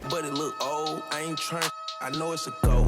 But it look old, I ain't trying, I know it's a goal.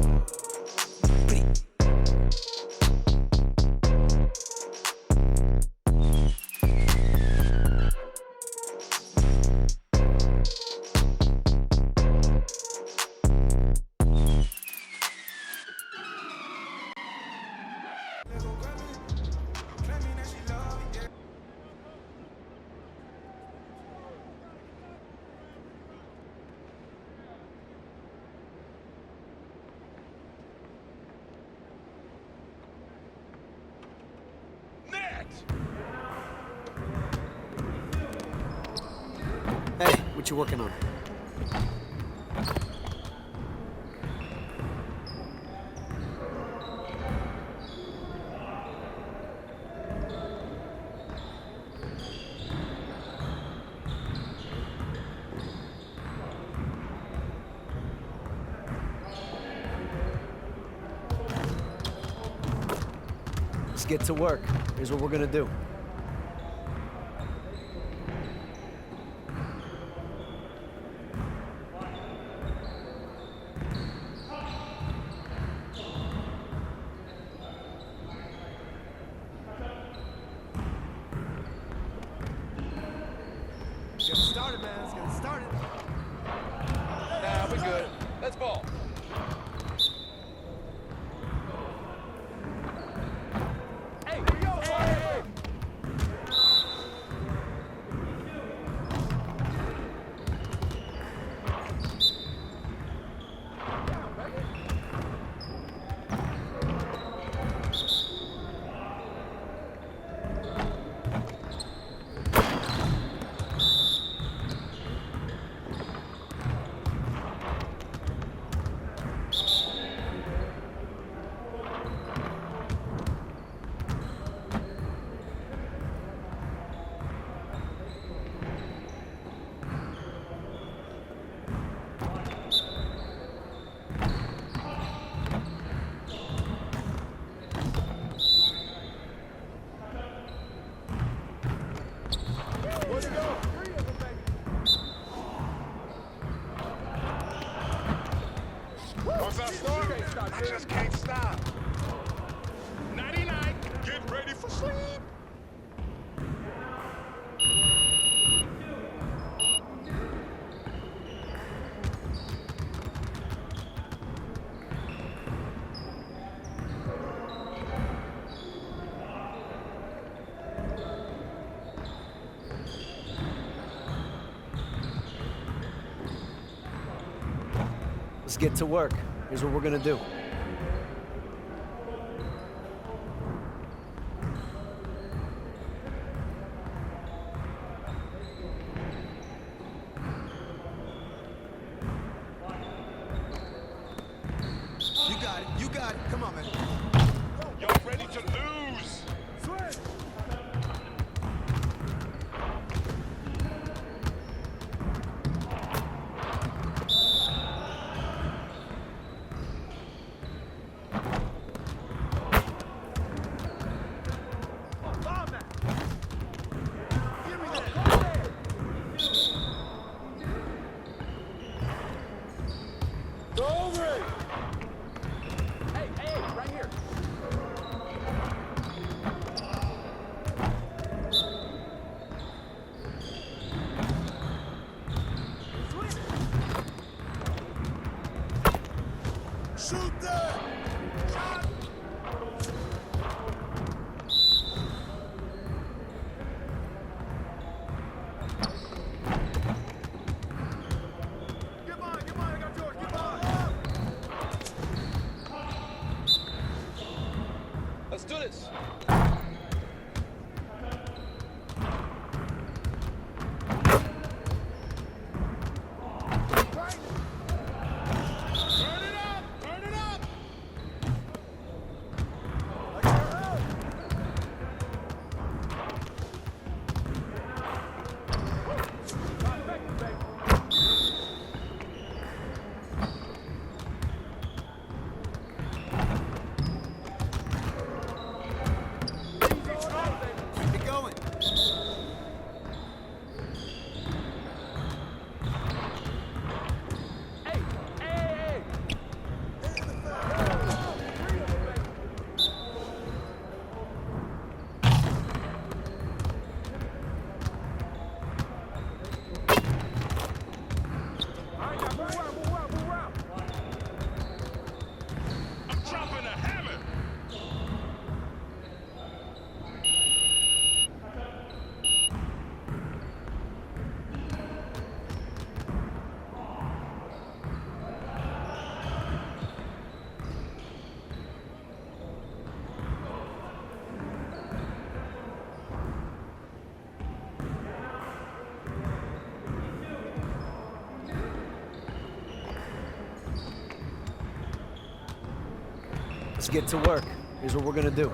Hey, what you working on? Let's get to work. Here's what we're gonna do. Get started, man. Let's get started. Nah, we good. Let's ball. Hey, yo, hey. I just can't stop. 99, get ready for sleep. Let's get to work. Here's what we're gonna do. You got it. Come on, man. Y'all ready to lose? Switch. Hey, right here. get to work. Here's what we're gonna do.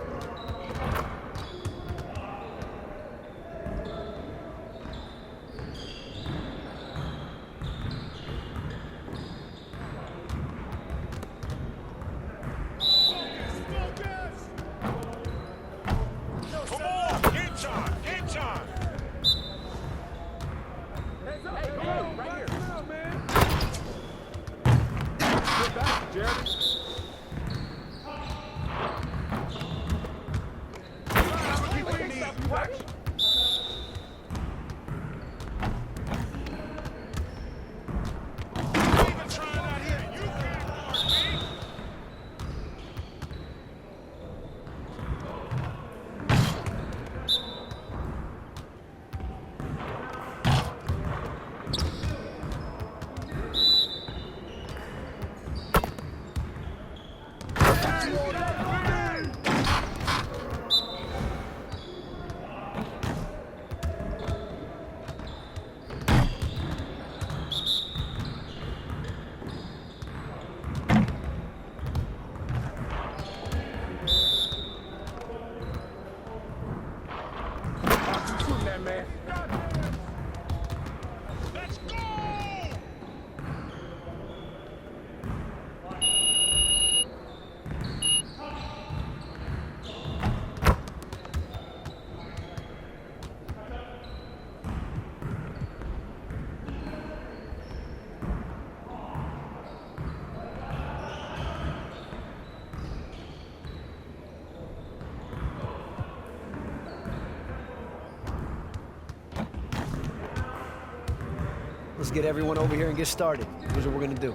Come on, game time, game time. Even trying out here, you can't mark me. Let's go! Let's get everyone over here and get started. Here's what we're gonna do.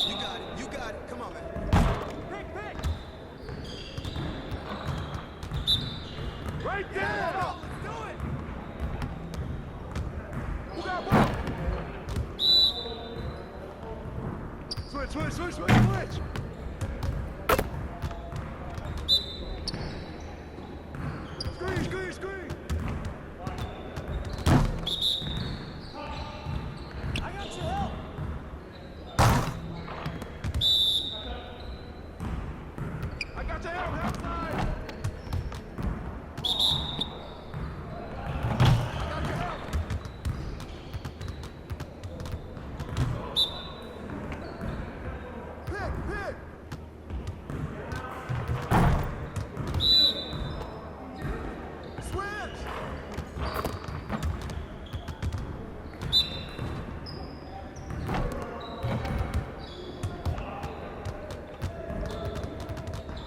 You got it. You got it. Come on, man. Right there! Let's do it. Who got ball? Switch! Screen! I got your help. I got your help, outside! Pick! Switch!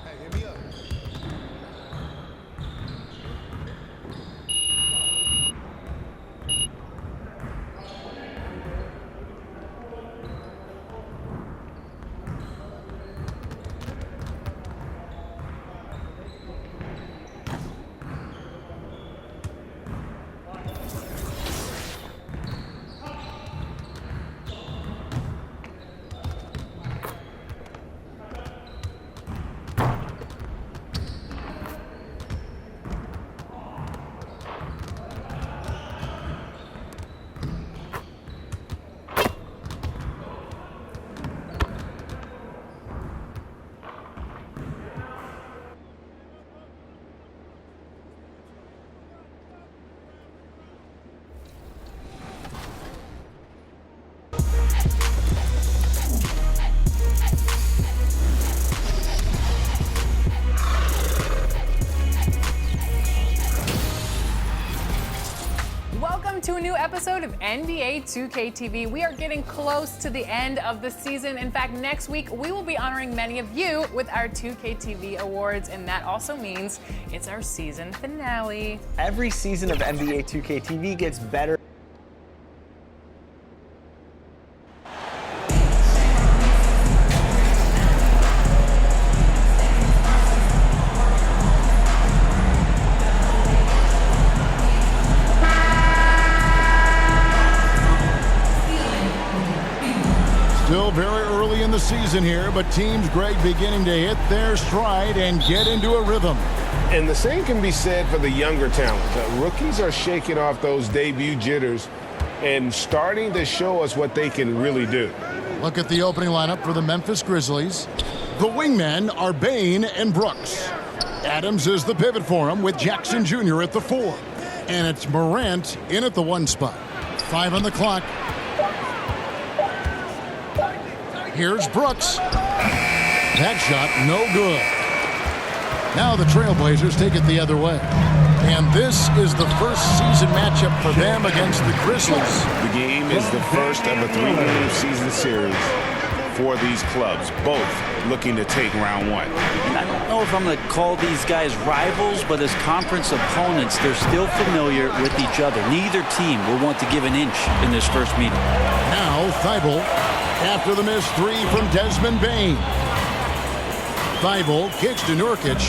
Hey, hit me up. Welcome to a new episode of NBA 2K TV. We are getting close to the end of the season. In fact, next week we will be honoring many of you with our 2K TV awards, and that also means it's our season finale. Every season of NBA 2K TV gets better. Still very early in the season here, but teams, Greg, beginning to hit their stride and get into a rhythm. And the same can be said for the younger talent. Rookies are shaking off those debut jitters and starting to show us what they can really do. Look at the opening lineup for the Memphis Grizzlies. The wingmen are Bain and Brooks. Adams is the pivot for him with Jackson Jr. at the 4. And it's Morant in at the 1 spot. 5 on the clock. Here's Brooks. That shot, no good. Now the Trailblazers take it the other way. And this is the first season matchup for them against the Grizzlies. The game is the first of a 3-game season series for these clubs, both looking to take round 1. And I don't know if I'm going to call these guys rivals, but as conference opponents, they're still familiar with each other. Neither team will want to give an inch in this first meeting. Now Thibault after the missed 3 from Desmond Bain. Thibault kicks to Nurkic.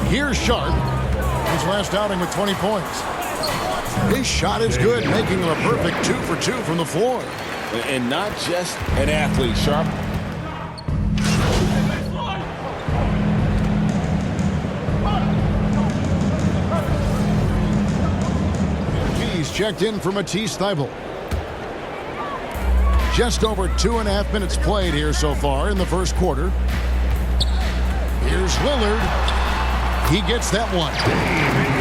Here's Sharp. His last outing with 20 points. His shot is good, making him a perfect 2 for 2 from the floor. And not just an athlete, Sharp. He's checked in for Matisse Thybulle. Just over 2.5 minutes played here so far in the first quarter. Here's Lillard. He gets that one.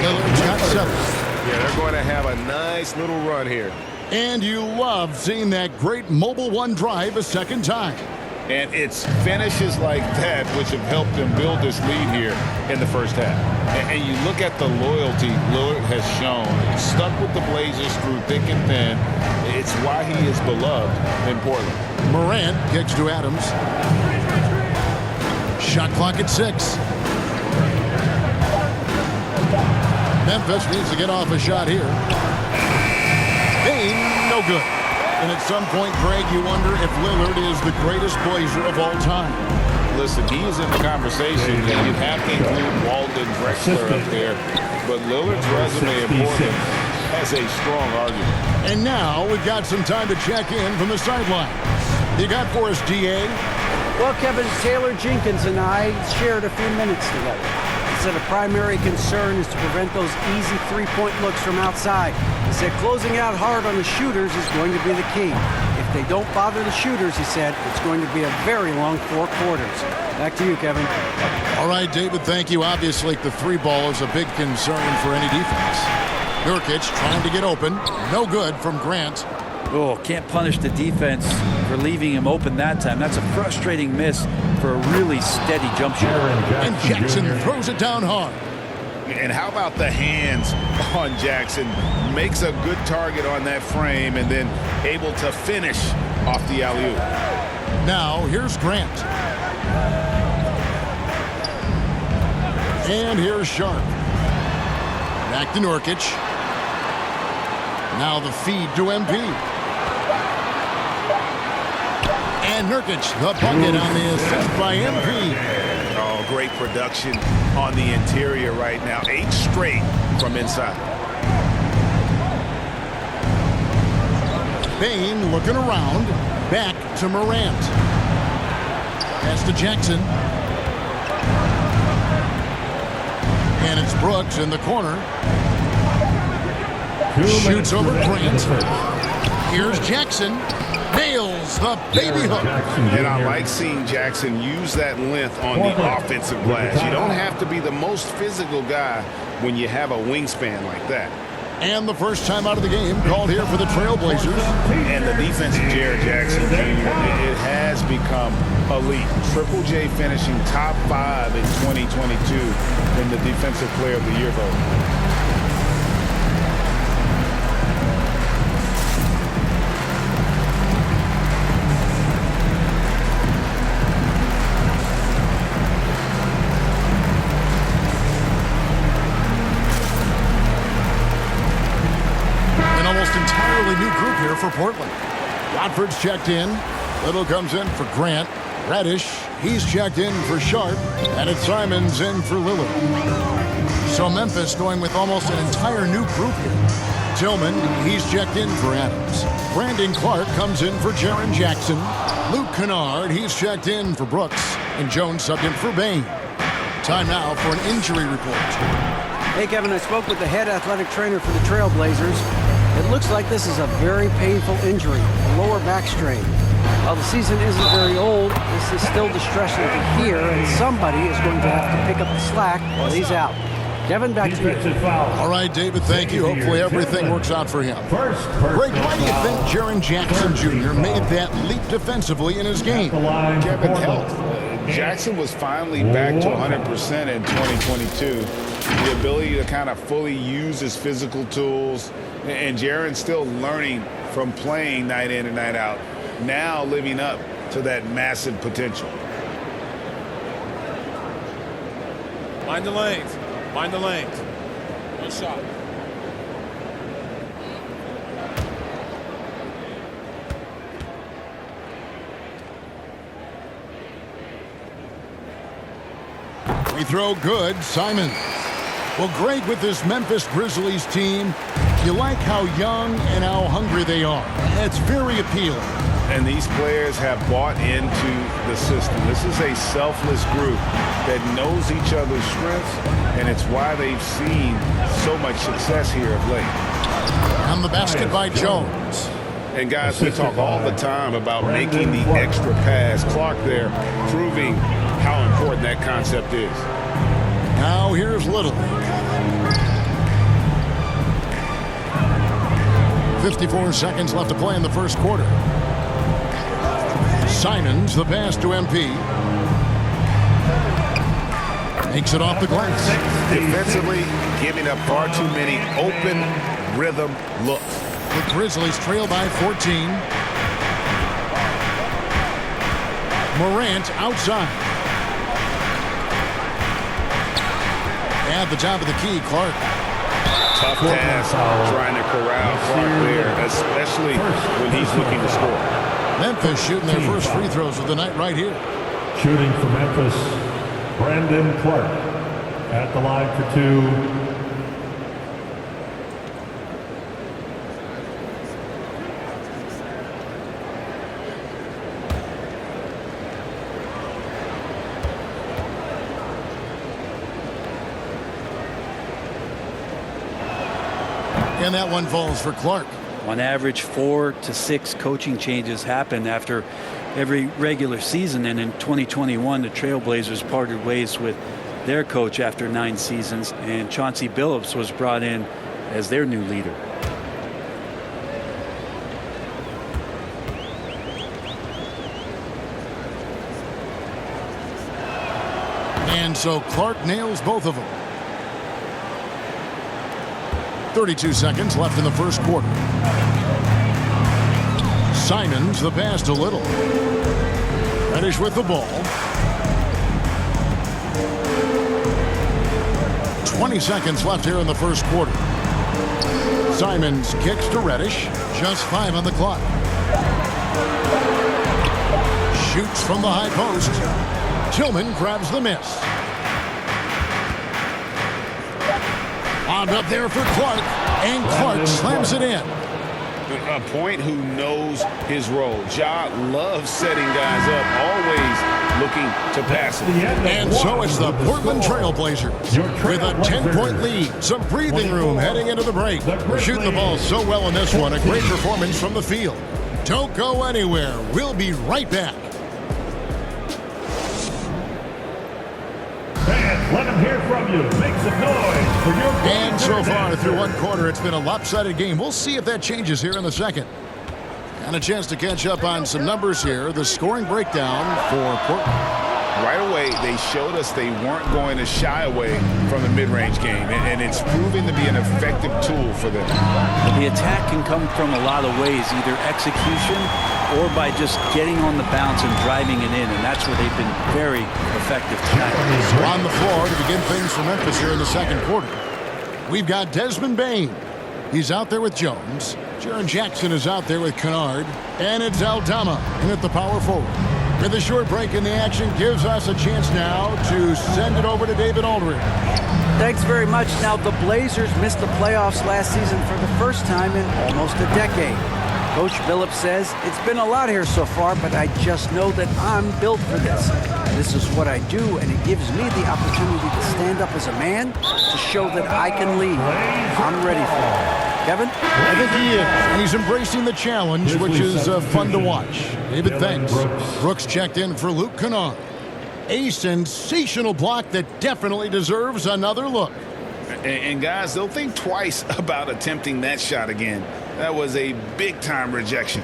Lillard's got 7. Yeah, they're going to have a nice little run here. And you love seeing that great mobile 1 drive a second time. And it's finishes like that which have helped them build this lead here in the first half. And you look at the loyalty Lillard has shown. He's stuck with the Blazers through thick and thin. It's why he is beloved in Portland. Morant kicks to Adams. Shot clock at 6. Memphis needs to get off a shot here. Bain, no good. And at some point, Greg, you wonder if Lillard is the greatest Blazer of all time. Listen, he is in the conversation, and you have to include Walden Drexler up there. But Lillard's resume in Portland has a strong argument. And now we've got some time to check in from the sideline. You got for us, DA? Well, Kevin, Taylor Jenkins and I shared a few minutes together. He said a primary concern is to prevent those easy three-point looks from outside. He said closing out hard on the shooters is going to be the key. If they don't bother the shooters, he said, it's going to be a very long 4 quarters. Back to you, Kevin. All right, David, thank you. Obviously, the 3-ball is a big concern for any defense. Nurkic trying to get open. No good from Grant. Oh, can't punish the defense for leaving him open that time. That's a frustrating miss for a really steady jump shot. And Jackson throws it down hard. And how about the hands on Jackson? Makes a good target on that frame and then able to finish off the alley-oop. Now, here's Grant. And here's Sharp. Back to Nurkic. Now the feed to MP. And Nurkic, the bucket on the assist by MP. Oh, great production on the interior right now. 8 straight from inside. Bain looking around. Back to Morant. Pass to Jackson. And it's Brooks in the corner. Shoots over Grant. Here's Jackson. Nails the baby hook. And I like seeing Jackson use that length on the offensive glass. You don't have to be the most physical guy when you have a wingspan like that. And the first time out of the game called here for the Trailblazers. And the defense of Jared Jackson Jr., it has become elite. Triple J finishing top 5 in 2022 in the Defensive Player of the Year vote. For Portland. Watford's checked in. Little comes in for Grant. Reddish, he's checked in for Sharp. And it's Simons in for Lillard. So Memphis going with almost an entire new group here. Tillman, he's checked in for Adams. Brandon Clark comes in for Jaren Jackson. Luke Kennard, he's checked in for Brooks. And Jones subbed in for Bain. Time now for an injury report. Hey, Kevin, I spoke with the head athletic trainer for the Trailblazers. It looks like this is a very painful injury, a lower back strain. While the season isn't very old, this is still distressing to hear, and somebody is going to have to pick up the slack while he's out. Kevin, back to you. All right, David, thank you. Hopefully everything works out for him. Greg, why do you think Jaren Jackson Jr. made that leap defensively in his game? Kevin, health. Jackson was finally back to 100% in 2022. The ability to kind of fully use his physical tools, and Jaren's still learning from playing night in and night out, now living up to that massive potential. Mind the lanes. Mind the lanes. Good shot. We throw good, Simons. Well, great with this Memphis Grizzlies team. You like how young and how hungry they are. It's very appealing. And these players have bought into the system. This is a selfless group that knows each other's strengths, and it's why they've seen so much success here of late. On the basket by Jones. And guys, we talk all the time about making the extra pass. Clark there proving how important that concept is. Now here's Little. 54 seconds left to play in the first quarter. Simons, the pass to MP. Makes it off the glass. Defensively, giving up far too many open rhythm looks. The Grizzlies trail by 14. Morant outside. At the top of the key, Clark. Tough task trying to corral Clark there, especially when he's looking to score. Memphis shooting their first free throws of the night right here. Shooting for Memphis, Brandon Clark at the line for two. And that one falls for Clark. On average, 4 to 6 coaching changes happen after every regular season. And in 2021, the Trailblazers parted ways with their coach after 9 seasons, and Chauncey Billups was brought in as their new leader. And so Clark nails both of them. 32 seconds left in the first quarter. Simons, the pass to Little. Reddish with the ball. 20 seconds left here in the first quarter. Simons kicks to Reddish. Just 5 on the clock. Shoots from the high post. Tillman grabs the miss. Wound up there for Clark, and Clark slams it in. A point who knows his role. Ja loves setting guys up, always looking to pass it. And so it's the Portland Trailblazers with a 10-point lead. Some breathing room heading into the break. We're shooting the ball so well in this one. A great performance from the field. Don't go anywhere. We'll be right back. Let them hear from you. Make some noise for your... And so far through one quarter, it's been a lopsided game. We'll see if that changes here in the second. And a chance to catch up on some numbers here. The scoring breakdown for Portland. Right away, they showed us they weren't going to shy away from the mid-range game, and it's proving to be an effective tool for them. The attack can come from a lot of ways, either execution or by just getting on the bounce and driving it in, and that's where they've been very effective tonight. On the floor to begin things for Memphis here in the second quarter. We've got Desmond Bane. He's out there with Jones. Jaren Jackson is out there with Kennard. And it's Aldama in at the power forward. With a short break in the action, gives us a chance now to send it over to David Aldridge. Thanks very much. Now, the Blazers missed the playoffs last season for the first time in almost a decade. Coach Billups says, it's been a lot here so far, but I just know that I'm built for this. This is what I do, and it gives me the opportunity to stand up as a man to show that I can lead. I'm ready for it. Kevin? I think he is, and he's embracing the challenge, which is fun to watch. David, thanks. Brooks checked in for Luke Kennard. A sensational block that definitely deserves another look. And guys, they'll think twice about attempting that shot again. That was a big-time rejection.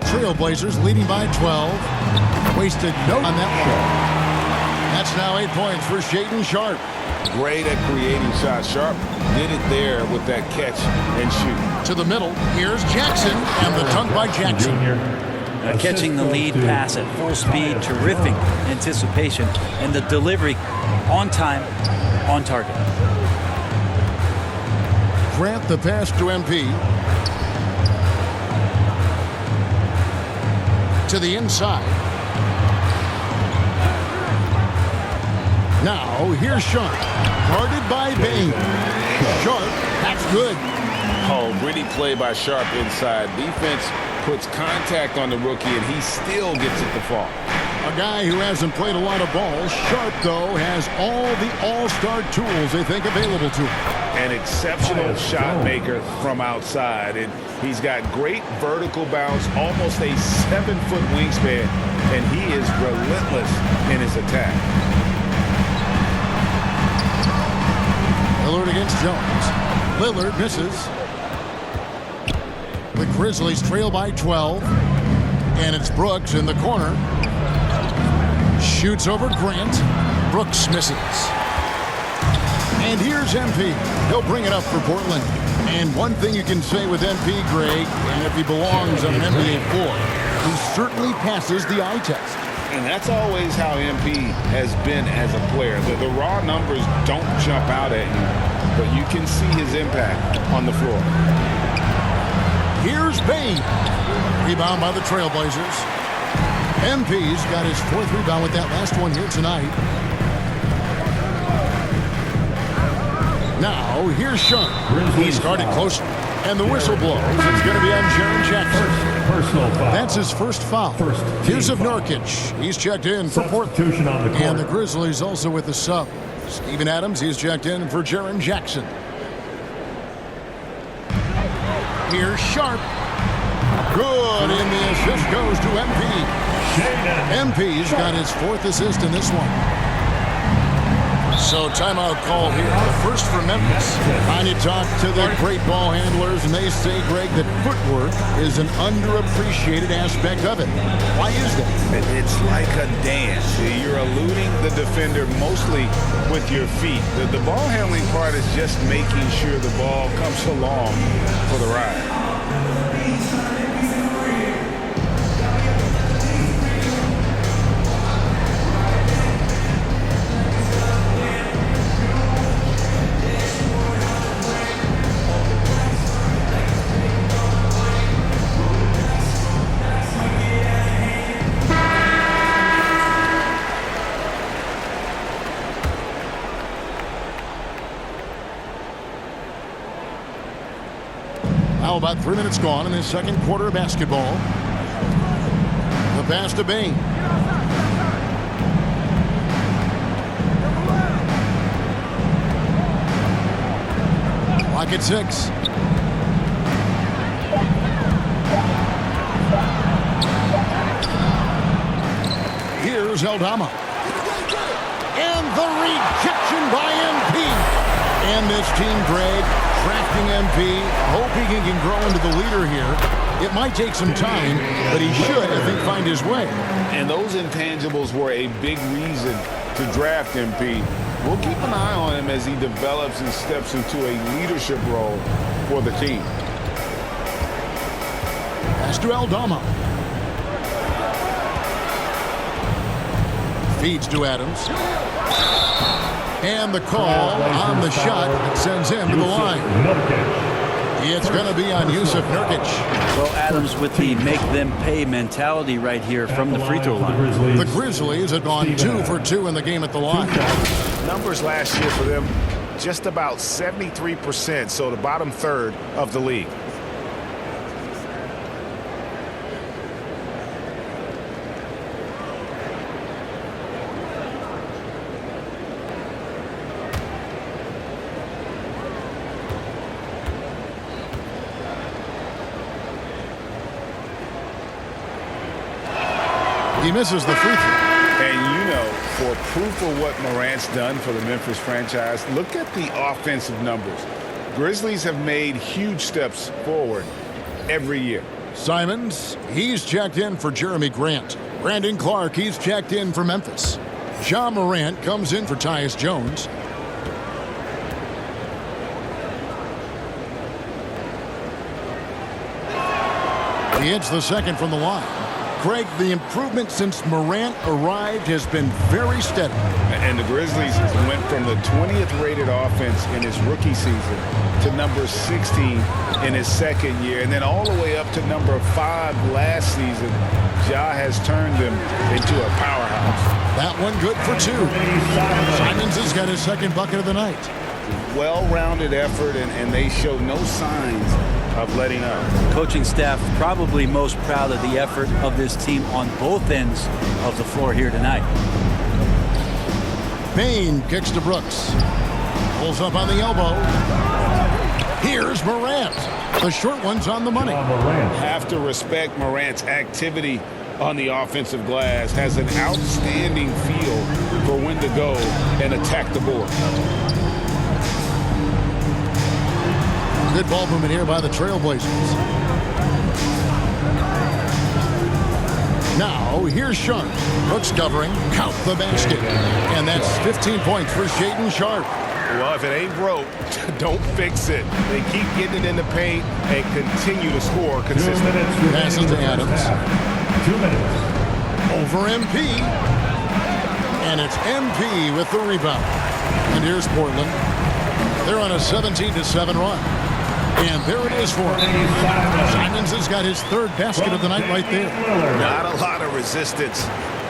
Trailblazers leading by 12. Wasted no on that one. That's now 8 points for Shaedon Sharpe. Great at creating shots. Sharpe did it there with that catch and shoot. To the middle, here's Jackson, and the dunk by Jackson. Catching the lead pass at full speed, terrific anticipation, and the delivery on time, on target. Grant the pass to MP. To the inside. Now, here's Sharpe. Guarded by Bane. Sharpe, that's good. Oh, gritty play by Sharpe inside. Defense puts contact on the rookie, and he still gets it to fall. A guy who hasn't played a lot of ball. Sharpe, though, has all the all-star tools they think available to him. An exceptional shot maker from outside, and he's got great vertical bounce, almost a 7-foot wingspan, and he is relentless in his attack. Lillard against Jones. Lillard misses. The Grizzlies trail by 12. And it's Brooks in the corner. Shoots over Grant. Brooks misses. And here's MP. He'll bring it up for Portland. And one thing you can say with MP, Greg, and if he belongs on an NBA floor, he certainly passes the eye test. And that's always how MP has been as a player. The raw numbers don't jump out at you, but you can see his impact on the floor. Here's Bane. Rebound by the Trailblazers. MP's got his 4th rebound with that last one here tonight. Now, here's Sharpe. He's guarded closely. And the whistle blows. It's going to be on Jaren Jackson. Personal foul. That's his first foul. Here's of Nurkic. He's checked in for Portland. On the court. And the Grizzlies also with the sub. Steven Adams, he's checked in for Jaren Jackson. Here's Sharpe. Good, and the assist goes to MP. MP's got his 4th assist in this one. So timeout call here. First for Memphis. I need to talk to the great ball handlers, and they say, Greg, that footwork is an underappreciated aspect of it. Why is that? It's like a dance. You're eluding the defender mostly with your feet. The ball handling part is just making sure the ball comes along for the ride. Now about 3 minutes gone in this second quarter of basketball. The pass to Bane. Clock at 6. Here's Aldama. And the rejection by MP. And this team, Greg, drafting MP, hoping he can grow into the leader here. It might take some time, but he should, I think, find his way. And those intangibles were a big reason to draft MP. We'll keep an eye on him as he develops and steps into a leadership role for the team. Pass to Aldama. Feeds to Adams. And the call on the shot that sends him to the line. It's going to be on Jusuf Nurkic. Well, Adams with the make-them-pay mentality right here from the free throw line. The Grizzlies have gone 2 for 2 in the game at the line. Numbers last year for them, just about 73%, so the bottom third of the league. He misses the free throw. And you know, for proof of what Morant's done for the Memphis franchise, look at the offensive numbers. Grizzlies have made huge steps forward every year. Simons, he's checked in for Jeremy Grant. Brandon Clark, he's checked in for Memphis. Ja Morant comes in for Tyus Jones. He hits the second from the line. Craig, the improvement since Morant arrived has been very steady. And the Grizzlies went from the 20th rated offense in his rookie season to number 16 in his second year, and then all the way up to number 5 last season. Ja has turned them into a powerhouse. That one good for 2. Simons has got his second bucket of the night. Well-rounded effort, and they show no signs of letting up. Coaching staff probably most proud of the effort of this team on both ends of the floor here tonight. Payne kicks to Brooks. Pulls up on the elbow. Here's Morant. The short one's on the money. Have to respect Morant's activity on the offensive glass. Has an outstanding feel for when to go and attack the board. Good ball movement here by the Trailblazers. Now, here's Sharp. Brooks covering. Count the basket. And that's 15 points for Shaedon Sharp. Well, if it ain't broke, don't fix it. They keep getting it in the paint and continue to score consistently. Passes to Adams. 2 minutes. Over MP. And it's MP with the rebound. And here's Portland. They're on a 17-7 run. And there it is for him. Simons has got his 3rd basket of the night right there. Not a lot of resistance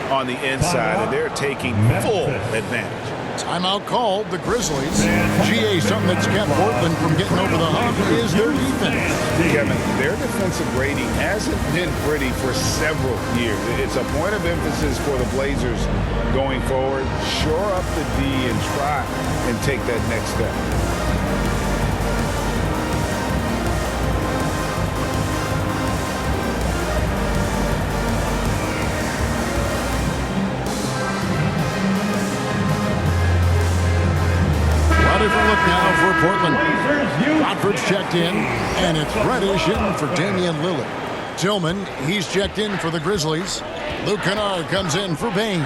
on the inside, and they're taking full advantage. Timeout called, the Grizzlies. GA, something that's kept Portland from getting over the hump is their defense. Kevin, their defensive rating hasn't been pretty for several years. It's a point of emphasis for the Blazers going forward. Shore up the D and try and take that next step. Different look now for Portland. Rodford's checked in, and it's Reddish in for Damian Lillard. Tillman, he's checked in for the Grizzlies. Luke Kennard comes in for Payne.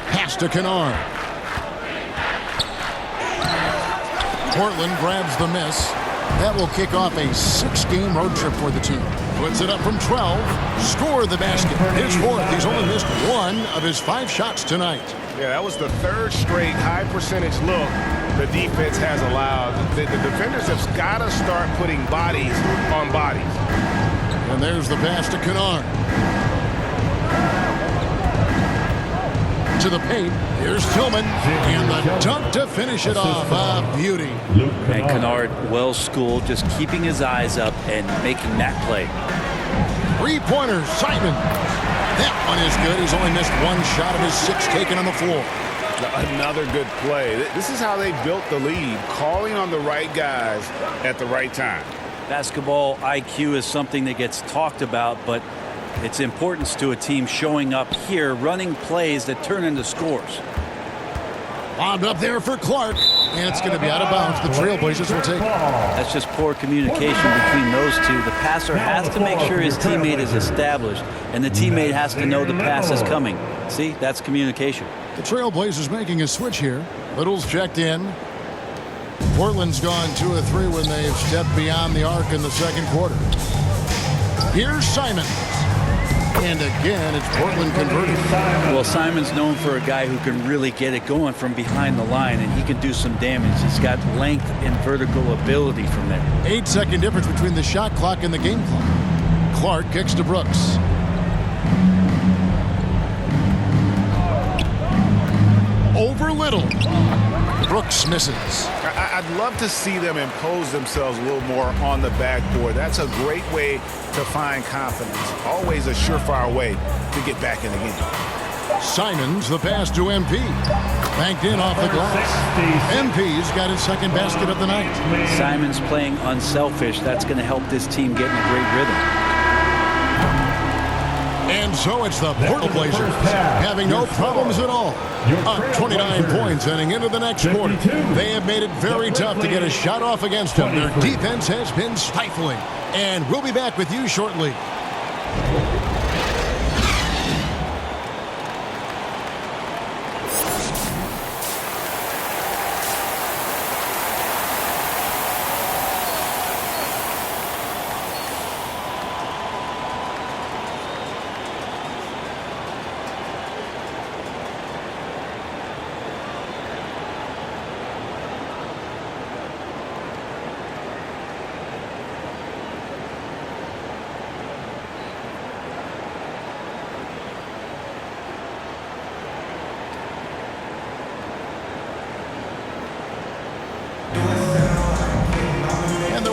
Pass to Kennard. Portland grabs the miss. That will kick off a 6-game road trip for the team. Puts it up from 12. Score the basket. His 4th. He's only missed 1 of his 5 shots tonight. Yeah, that was the 3rd straight high-percentage look the defense has allowed. The defenders have got to start putting bodies on bodies. And there's the pass to Kennard. To the paint. Here's Tillman. And the dunk to finish it off. A beauty. And Kennard, well-schooled, just keeping his eyes up and making that play. 3-pointer, Simon. That one is good. He's only missed 1 shot of his 6 taken on the floor. Another good play. This is how they built the lead, calling on the right guys at the right time. Basketball IQ is something that gets talked about, but its importance to a team showing up here, running plays that turn into scores. Bombed up there for Clark, and it's going to be out of bounds. The Trailblazers will take it. That's just poor communication between those two. The passer has to make sure his teammate is established, and the teammate has to know the pass is coming. See, that's communication. The Trailblazers making a switch here. Little's checked in. Portland's gone 2 of 3 when they've stepped beyond the arc in the second quarter. Here's Simon. And again, it's Portland converting. Well, Simon's known for a guy who can really get it going from behind the line, and he can do some damage. He's got length and vertical ability from there. 8-second difference between the shot clock and the game clock. Clark kicks to Brooks. Over Little. Brooks misses. I'd love to see them impose themselves a little more on the backboard. That's a great way to find confidence. Always a surefire way to get back in the game. Simons, the pass to MP. Banked in off the glass. MP's got his 2nd basket of the night. Simons playing unselfish. That's going to help this team get in a great rhythm. And so it's the Portland Blazers having no problems at all. Up 29 points heading into the next quarter. They have made it very tough to get a shot off against them. Their defense has been stifling. And we'll be back with you shortly.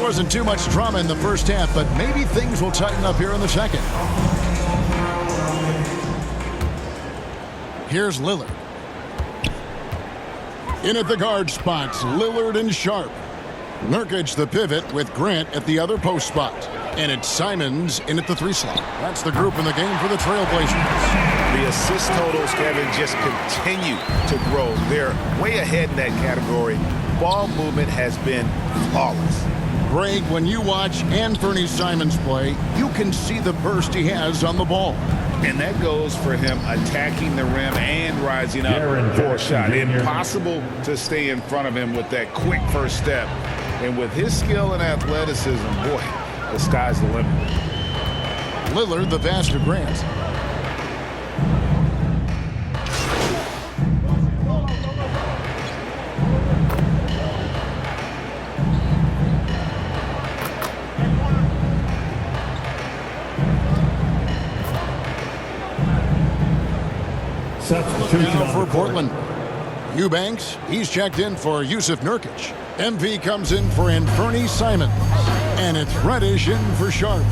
Wasn't too much drama in the first half, but maybe things will tighten up here in the second. Here's Lillard. In at the guard spots, Lillard and Sharp. Nurkic the pivot with Grant at the other post spot. And it's Simons in at the 3 slot. That's the group in the game for the Trailblazers. The assist totals, Kevin, just continue to grow. They're way ahead in that category. Ball movement has been flawless. Greg, when you watch Anthony Simons play, you can see the burst he has on the ball. And that goes for him attacking the rim and rising up for a shot. Impossible to stay in front of him with that quick first step. And with his skill and athleticism, boy, the sky's the limit. Lillard, the pass to Grant. Now for Portland. Eubanks, he's checked in for Yusuf Nurkic. MP comes in for Anthony Simons. And it's Reddish in for Sharp.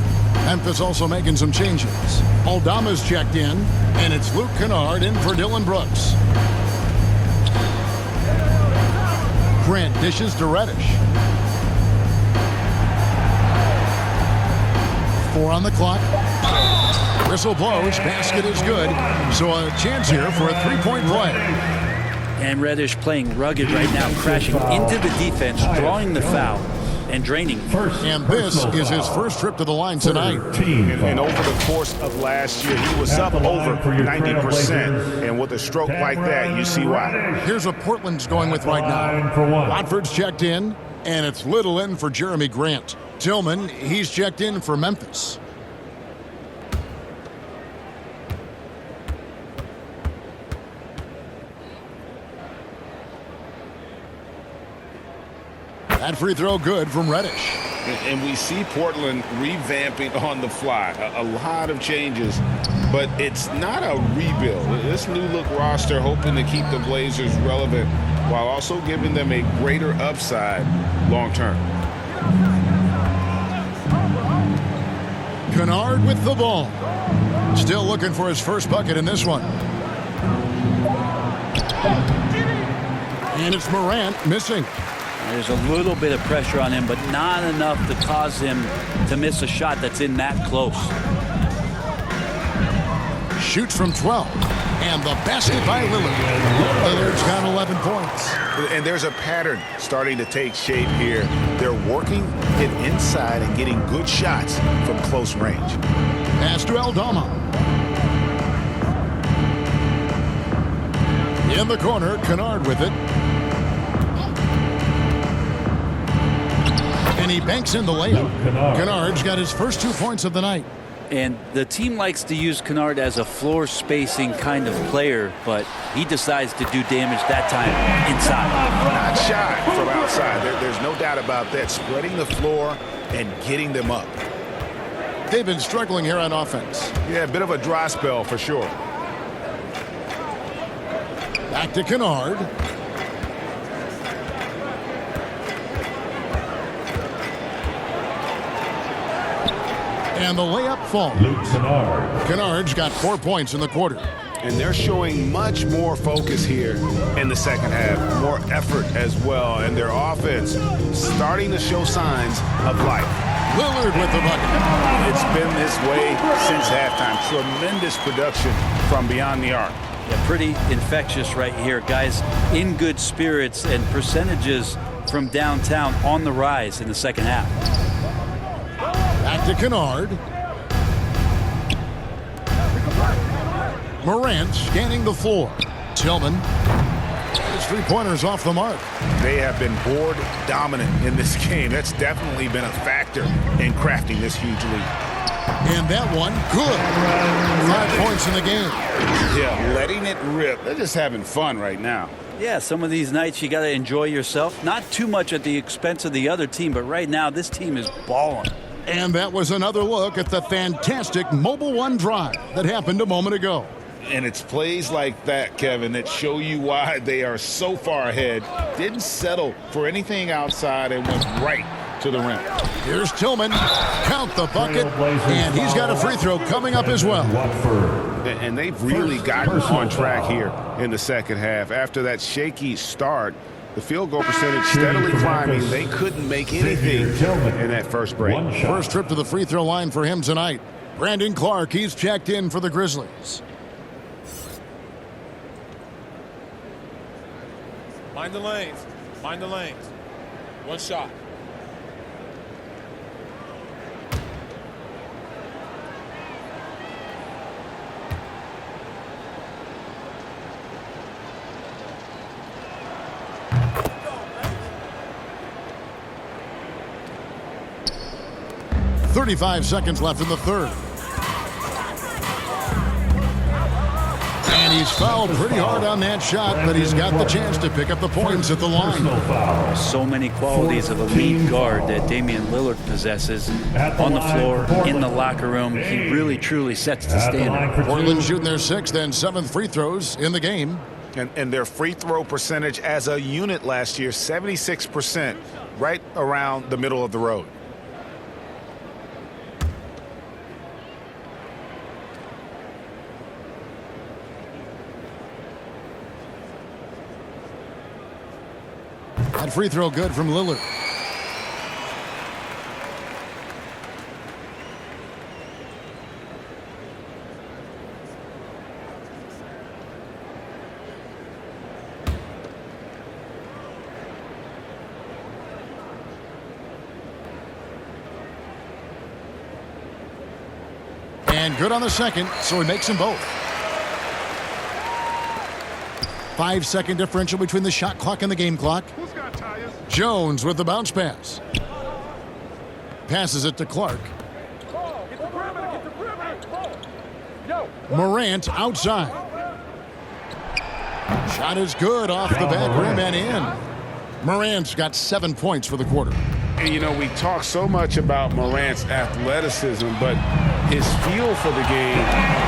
Memphis also making some changes. Aldama's checked in, and it's Luke Kennard in for Dylan Brooks. Grant dishes to Reddish. 4 on the clock. Whistle blows, basket is good, so a chance here for a 3-point play. And Reddish playing rugged right now, crashing into the defense, drawing the foul, and draining. And this is his first trip to the line tonight. And over the course of last year, he was up over 90%. And with a stroke like that, you see why. Here's what Portland's going with right now. Watford's checked in, and it's Little in for Jeremy Grant. Tillman, he's checked in for Memphis. That free throw good from Reddish. And we see Portland revamping on the fly. A lot of changes, but it's not a rebuild. This new look roster hoping to keep the Blazers relevant while also giving them a greater upside long term. Kennard with the ball. Still looking for his first bucket in this one. And it's Morant missing. There's a little bit of pressure on him, but not enough to cause him to miss a shot that's in that close. Shoots from 12. And the basket by Lillard. Lillard's got 11 points. And there's a pattern starting to take shape here. They're working it inside and getting good shots from close range. Pass to Aldama. In the corner, Kennard with it. And he banks in the layup. Kennard's got his first 2 points of the night. And the team likes to use Kennard as a floor spacing kind of player, but he decides to do damage that time inside. Not shy from outside. There's no doubt about that. Spreading the floor and getting them up. They've been struggling here on offense. Yeah, a bit of a dry spell for sure. Back to Kennard. And the layup falls. Luke Kennard. Kennard's got 4 points in the quarter. And they're showing much more focus here in the second half, more effort as well, and their offense starting to show signs of life. Lillard with the bucket. It's been this way since halftime. Tremendous production from beyond the arc. Yeah, pretty infectious right here. Guys in good spirits and percentages from downtown on the rise in the second half. Back to Kennard. Morant scanning the floor. Tillman. His three-pointers off the mark. They have been board dominant in this game. That's definitely been a factor in crafting this huge lead. And that one, good. 5 points in the game. Yeah, letting it rip. They're just having fun right now. Yeah, some of these nights you got to enjoy yourself. Not too much at the expense of the other team, but right now this team is balling. And that was another look at the fantastic Mobile One drive that happened a moment ago. And it's plays like that, Kevin, that show you why they are so far ahead. Didn't settle for anything outside and went right to the rim. Here's Tillman. Count the bucket. And he's got a free throw coming up as well. And they've really gotten on track here in the second half. After that shaky start, the field goal percentage steadily climbing. They couldn't make anything in that first break. First trip to the free throw line for him tonight. Brandon Clark, he's checked in for the Grizzlies. Mind the lanes. Mind the lanes. One shot. Go, 35 seconds left in the third. And he's fouled pretty hard on that shot, but he's got the chance to pick up the points at the line. So many qualities of a lead guard that Damian Lillard possesses on the floor, in the locker room. He really, truly sets the standard. Portland shooting their sixth and seventh free throws in the game. And their free throw percentage as a unit last year, 76%, right around the middle of the road. That free throw good from Lillard. And good on the second, so he makes them both. 5-second differential between the shot clock and the game clock. Jones with the bounce pass. Passes it to Clark. Morant outside. Shot is good off the back rim and in. Morant's got 7 points for the quarter. And, you know, we talk so much about Morant's athleticism, but his feel for the game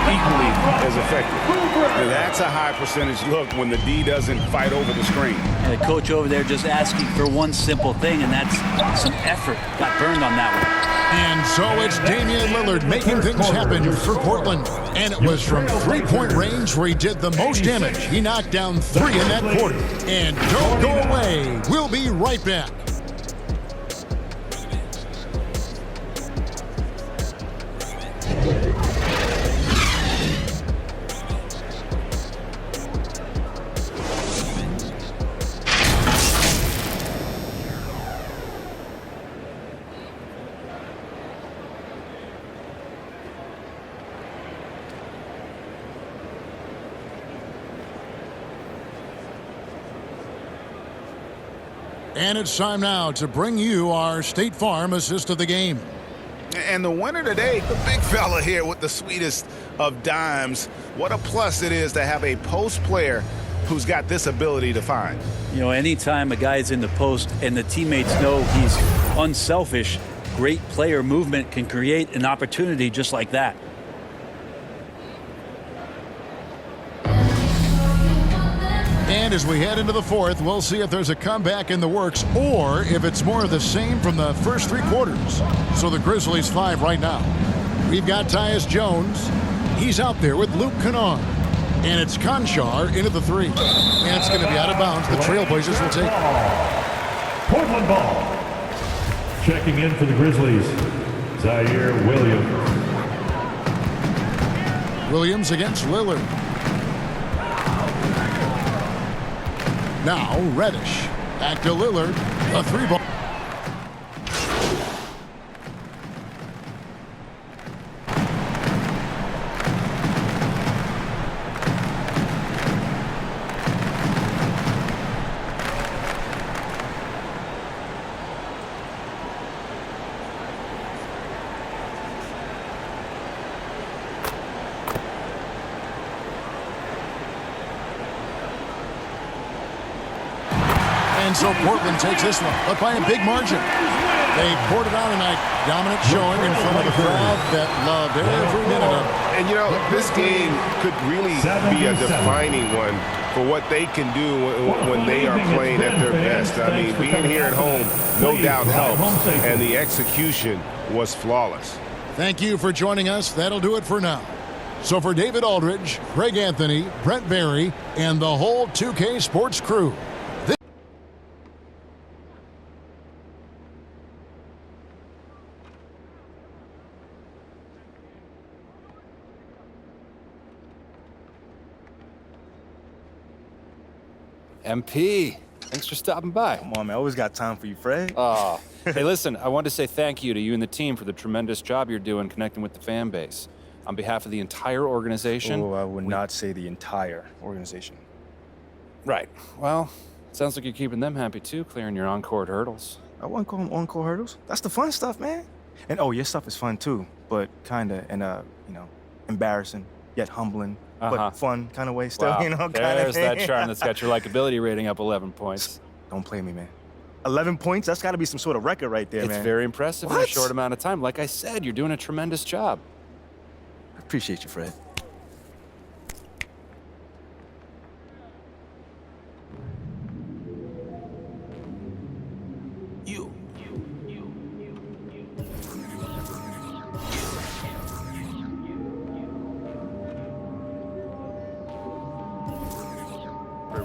equally as effective. And that's a high percentage look when the D doesn't fight over the screen. And the coach over there just asking for one simple thing, and that's some effort. Got burned on that one. And so it's Damian Lillard making things happen for Portland. And it was from three-point range where he did the most damage. He knocked down 3 in that quarter. And don't go away. We'll be right back. And it's time now to bring you our State Farm assist of the game. And the winner today, the big fella here with the sweetest of dimes. What a plus it is to have a post player who's got this ability to find. You know, anytime a guy's in the post and the teammates know he's unselfish, great player movement can create an opportunity just like that. And as we head into the fourth, we'll see if there's a comeback in the works or if it's more of the same from the first 3 quarters. So the Grizzlies 5 right now. We've got Tyus Jones. He's out there with Luke Kennard. And it's Conchar into the 3. And it's going to be out of bounds. The Trailblazers will take it. Portland ball. Checking in for the Grizzlies, Zaire Williams. Williams against Lillard. Now Reddish. Back to Lillard. A 3-ball. And so Portland takes this one, but by a big margin. They poured it on tonight. Dominant showing in front of a crowd that loved every minute of it. And, you know, this game could really be a defining one for what they can do when they are playing at their best. I mean, being here at home, no doubt helps, and the execution was flawless. Thank you for joining us. That'll do it for now. So for David Aldridge, Greg Anthony, Brent Barry, and the whole 2K Sports crew, MP, thanks for stopping by. Come on, man. I always got time for you, Fred. Hey, listen, I wanted to say thank you to you and the team for the tremendous job you're doing connecting with the fan base. On behalf of the entire organization. Oh, I would not say the entire organization. Right. Well, sounds like you're keeping them happy too, clearing your on-court hurdles. I wouldn't call them on-court hurdles. That's the fun stuff, man. And oh, your stuff is fun too, but kinda in a, embarrassing yet humbling, but fun kind of way still, Wow. There's that charm that's got your likability rating up 11 points. Don't play me, man. 11 points? That's got to be some sort of record right there, man. It's very impressive in a short amount of time. Like I said, you're doing a tremendous job. I appreciate you, Fred. For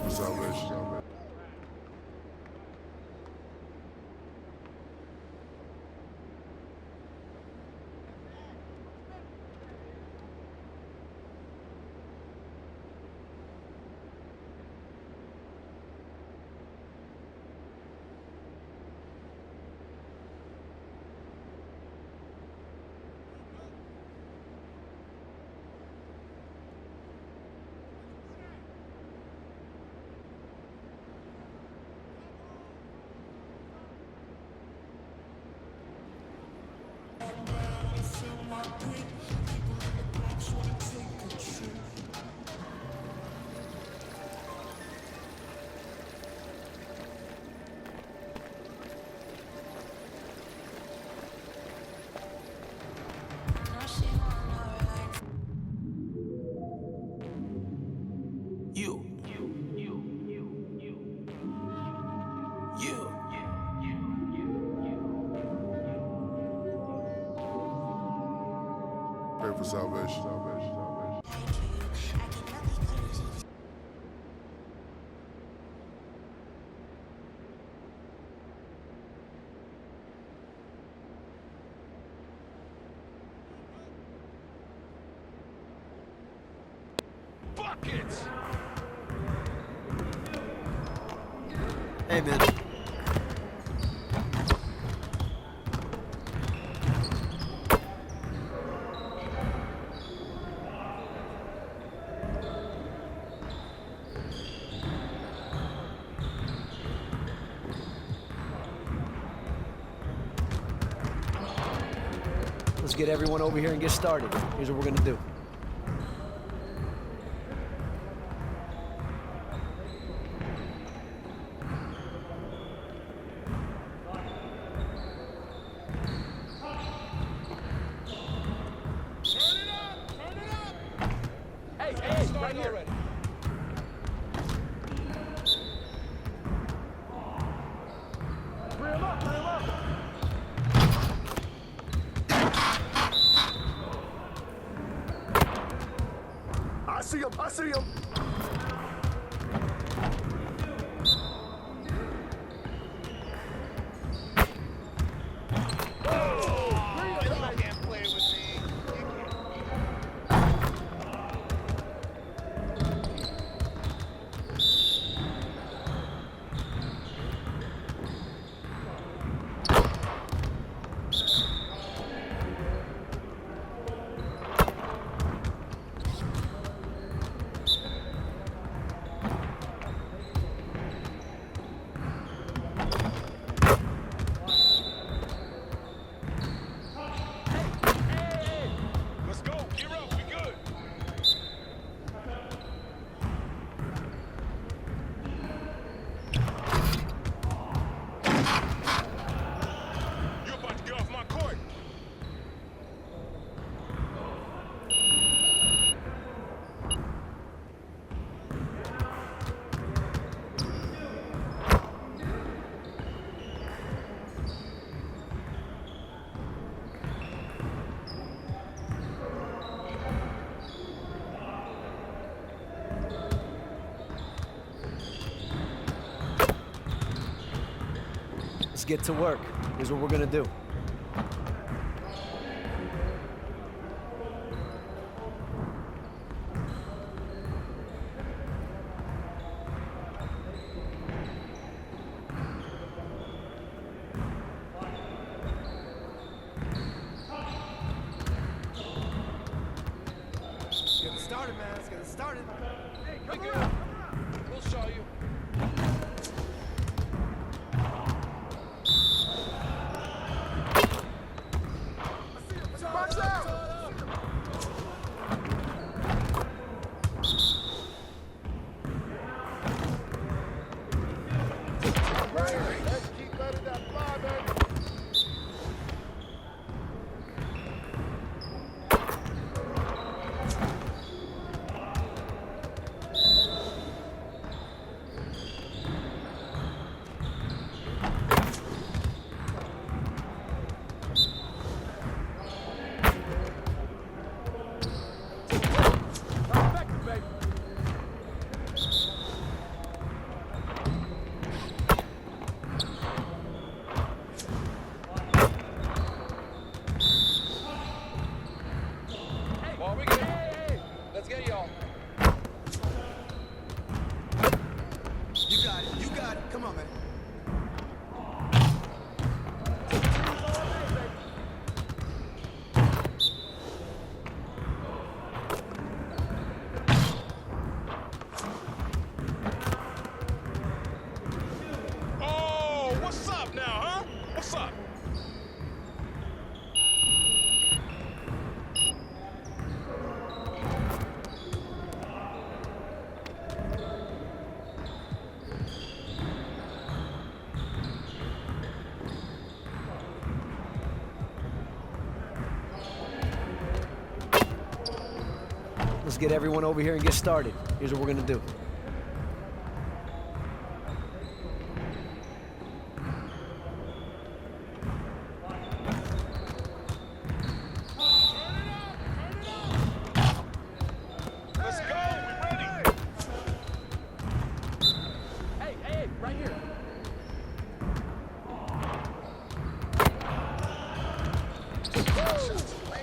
salvation. Buckets! Hey, man. Let's get everyone over here and get started. Here's what we're gonna do. Right here. Bring him up, bring him up. Let's get to work. Here's what we're gonna do. Let's get it started, man. Let's get it started. Hey, come We on. good. We'll show you. Box out. Let's keep letting that fly, baby. Effective, baby. Ball, we good. Let's get y'all. You got it. You got it. Come on, man. Oh, what's up now, huh? What's up? Let's get everyone over here and get started. Here's what we're gonna do. Let's go. We ready. Hey, right here.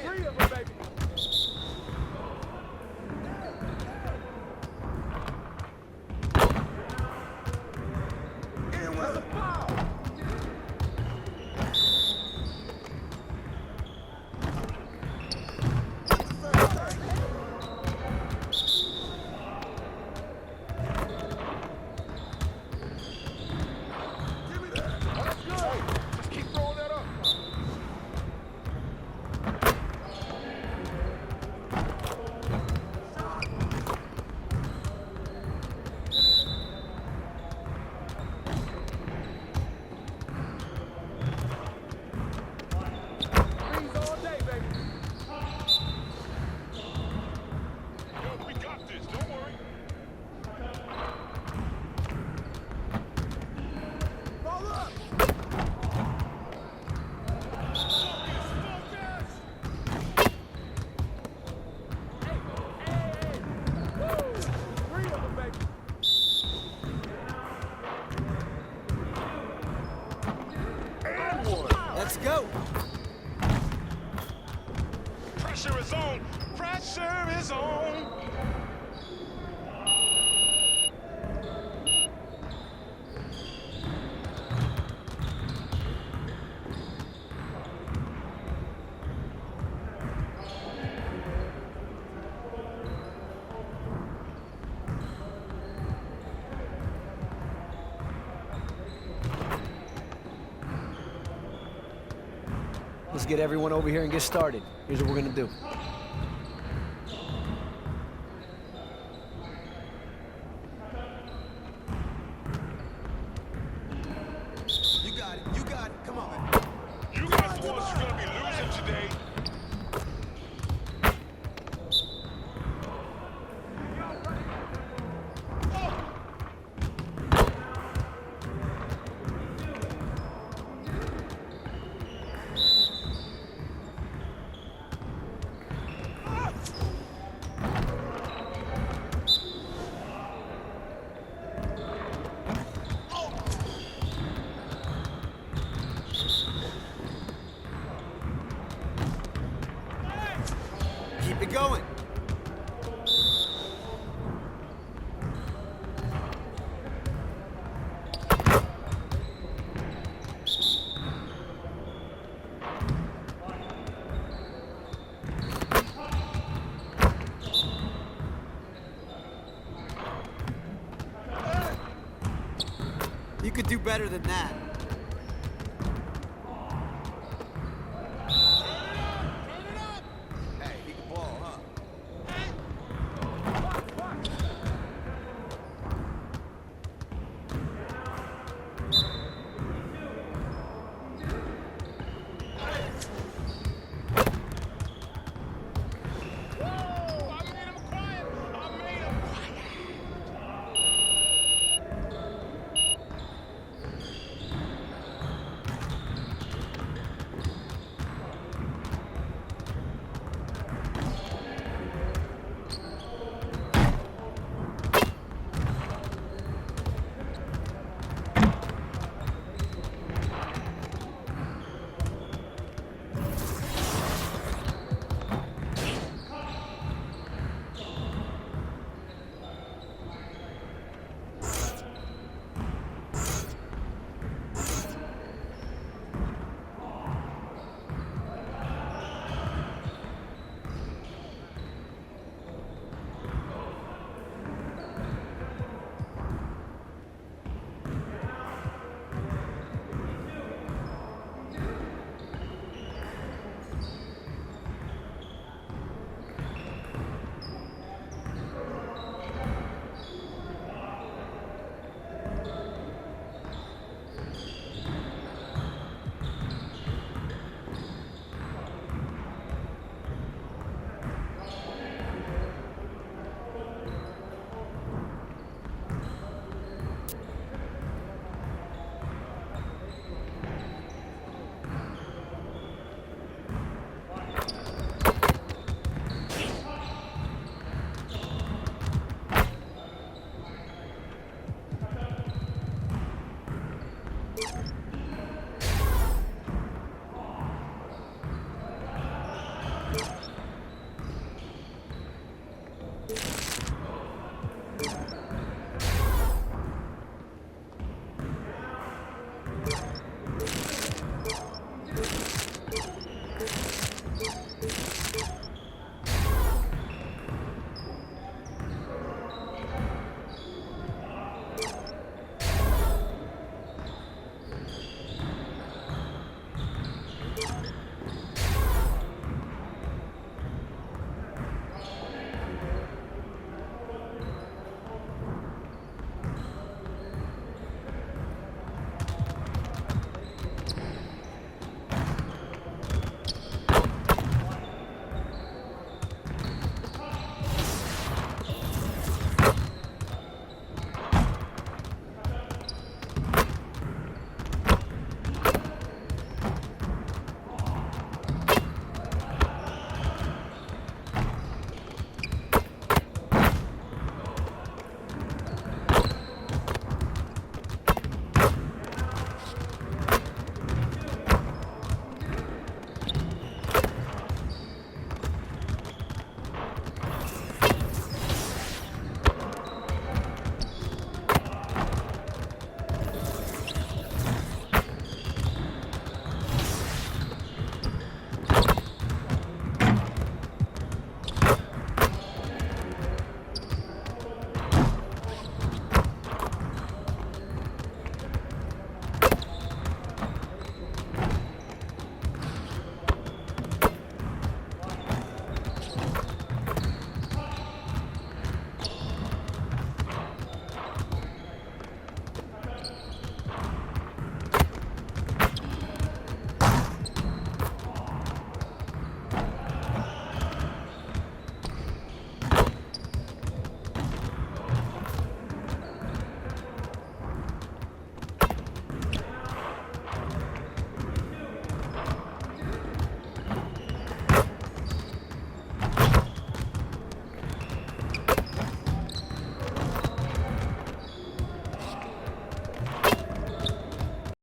Three of them, baby. That's a foul. Just keep throwing that up. Threes all day, baby. Yo, we got this. Don't worry. Roll up. Woo! Three of them, baby. And one. Let's go. Pressure is on. Pressure is on. Let's get everyone over here and get started. Here's what we're gonna do. You got it. You got it. Come on, man. You guys boys are gonna be losing today. going. You could do better than that.